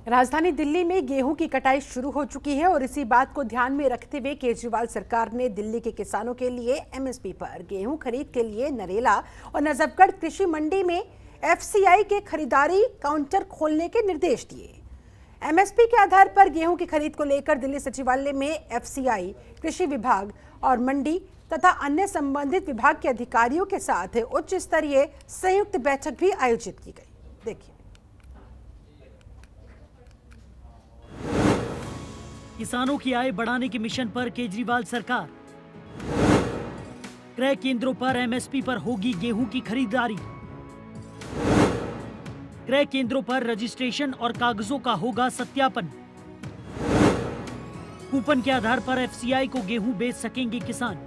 राजधानी दिल्ली में गेहूं की कटाई शुरू हो चुकी है और इसी बात को ध्यान में रखते हुए केजरीवाल सरकार ने दिल्ली के किसानों के लिए एमएसपी पर गेहूं खरीद के लिए नरेला और नजफगढ़ कृषि मंडी में एफसीआई के खरीदारी काउंटर खोलने के निर्देश दिए। एमएसपी के आधार पर गेहूं की खरीद को लेकर दिल्ली सचिवालय में एफसीआई, कृषि विभाग और मंडी तथा अन्य संबंधित विभाग के अधिकारियों के साथ उच्च स्तरीय संयुक्त बैठक भी आयोजित की गई। देखिए, किसानों की आय बढ़ाने के मिशन पर केजरीवाल सरकार। क्रय केंद्रों पर एमएसपी पर होगी गेहूं की खरीदारी। क्रय केंद्रों पर रजिस्ट्रेशन और कागजों का होगा सत्यापन। कूपन के आधार पर एफसीआई को गेहूं बेच सकेंगे किसान।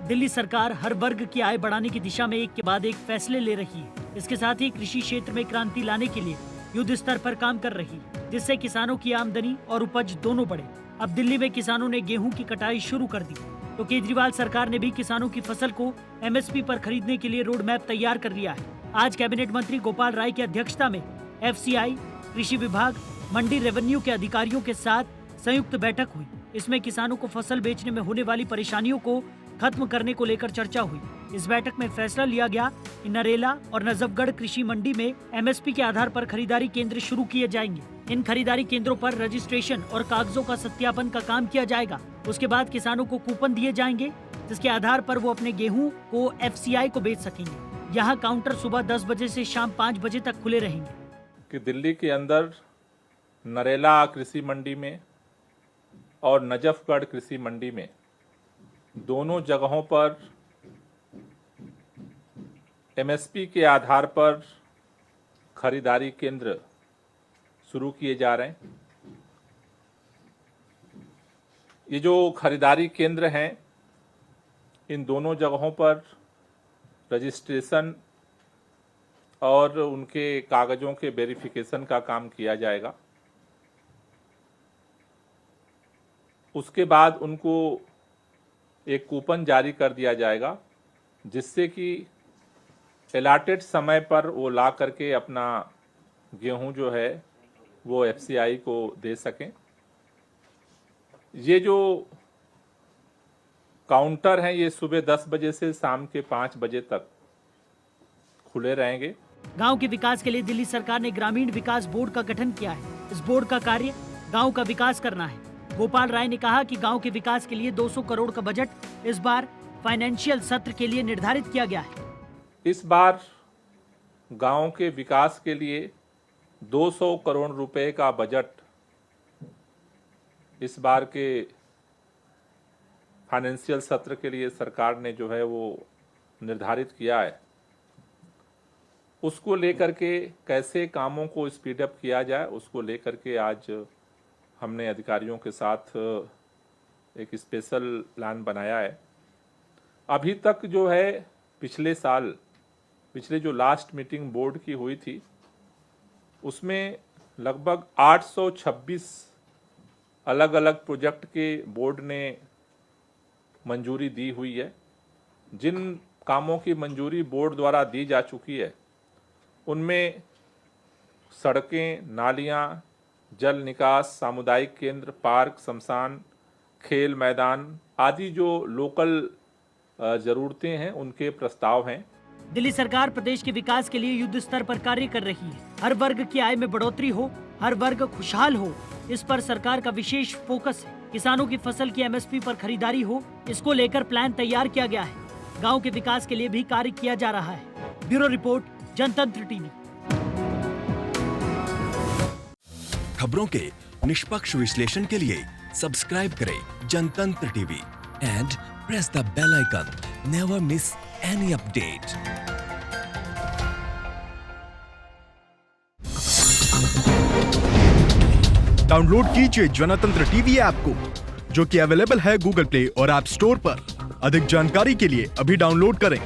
दिल्ली सरकार हर वर्ग की आय बढ़ाने की दिशा में एक के बाद एक फैसले ले रही है। इसके साथ ही कृषि क्षेत्र में क्रांति लाने के लिए युद्ध स्तर पर काम कर रही है, जिससे किसानों की आमदनी और उपज दोनों बढ़े। अब दिल्ली में किसानों ने गेहूं की कटाई शुरू कर दी, तो केजरीवाल सरकार ने भी किसानों की फसल को एमएसपी पर खरीदने के लिए रोड मैप तैयार कर लिया है। आज कैबिनेट मंत्री गोपाल राय की अध्यक्षता में एफसीआई, कृषि विभाग, मंडी रेवेन्यू के अधिकारियों के साथ संयुक्त बैठक हुई। इसमें किसानों को फसल बेचने में होने वाली परेशानियों को खत्म करने को लेकर चर्चा हुई। इस बैठक में फैसला लिया गया कि नरेला और नजफगढ़ कृषि मंडी में एमएसपी के आधार पर खरीदारी केंद्र शुरू किए जाएंगे। इन खरीदारी केंद्रों पर रजिस्ट्रेशन और कागजों का सत्यापन का काम किया जाएगा। उसके बाद किसानों को कूपन दिए जाएंगे, जिसके आधार पर वो अपने गेहूं को एफसीआई को बेच सकेंगे। यहाँ काउंटर सुबह 10 बजे से शाम 5 बजे तक खुले रहेंगे। कि दिल्ली के अंदर नरेला कृषि मंडी में और नजफगढ़ कृषि मंडी में दोनों जगहों पर एमएसपी के आधार पर खरीदारी केंद्र शुरू किए जा रहे हैं। ये जो खरीदारी केंद्र हैं, इन दोनों जगहों पर रजिस्ट्रेशन और उनके कागजों के वेरिफिकेशन का काम किया जाएगा। उसके बाद उनको एक कूपन जारी कर दिया जाएगा, जिससे कि एलाटेड समय पर वो ला करके अपना गेहूं जो है वो एफसीआई को दे सकें। ये जो काउंटर हैं, ये सुबह 10 बजे से शाम के 5 बजे तक खुले रहेंगे। गांव के विकास के लिए दिल्ली सरकार ने ग्रामीण विकास बोर्ड का गठन किया है। इस बोर्ड का कार्य गांव का विकास करना है। गोपाल राय ने कहा कि गांव के विकास के लिए 200 करोड़ का बजट इस बार फाइनेंशियल सत्र के लिए निर्धारित किया गया है। इस बार गांव के विकास के लिए 200 करोड़ रुपए का बजट इस बार के फाइनेंशियल सत्र के लिए सरकार ने जो है वो निर्धारित किया है। उसको लेकर के कैसे कामों को स्पीड अप किया जाए, उसको लेकर के आज हमने अधिकारियों के साथ एक स्पेशल प्लान बनाया है। अभी तक जो है पिछले जो लास्ट मीटिंग बोर्ड की हुई थी, उसमें लगभग 826 अलग अलग प्रोजेक्ट के बोर्ड ने मंजूरी दी हुई है। जिन कामों की मंजूरी बोर्ड द्वारा दी जा चुकी है, उनमें सड़कें, नालियां, जल निकास, सामुदायिक केंद्र, पार्क, शमशान, खेल मैदान आदि जो लोकल जरूरतें हैं, उनके प्रस्ताव हैं। दिल्ली सरकार प्रदेश के विकास के लिए युद्ध स्तर पर कार्य कर रही है। हर वर्ग की आय में बढ़ोतरी हो, हर वर्ग खुशहाल हो, इस पर सरकार का विशेष फोकस है। किसानों की फसल की एमएसपी पर खरीदारी हो, इसको लेकर प्लान तैयार किया गया है। गाँव के विकास के लिए भी कार्य किया जा रहा है। Bureau report, Jantantra TV. खबरों के निष्पक्ष विश्लेषण के लिए सब्सक्राइब करें Jantantra TV and press the bell icon. Never miss any update. Download कीजिए जनतंत्र टीवी ऐप को, जो कि अवेलेबल है गूगल प्ले और ऐप स्टोर पर। अधिक जानकारी के लिए अभी डाउनलोड करें।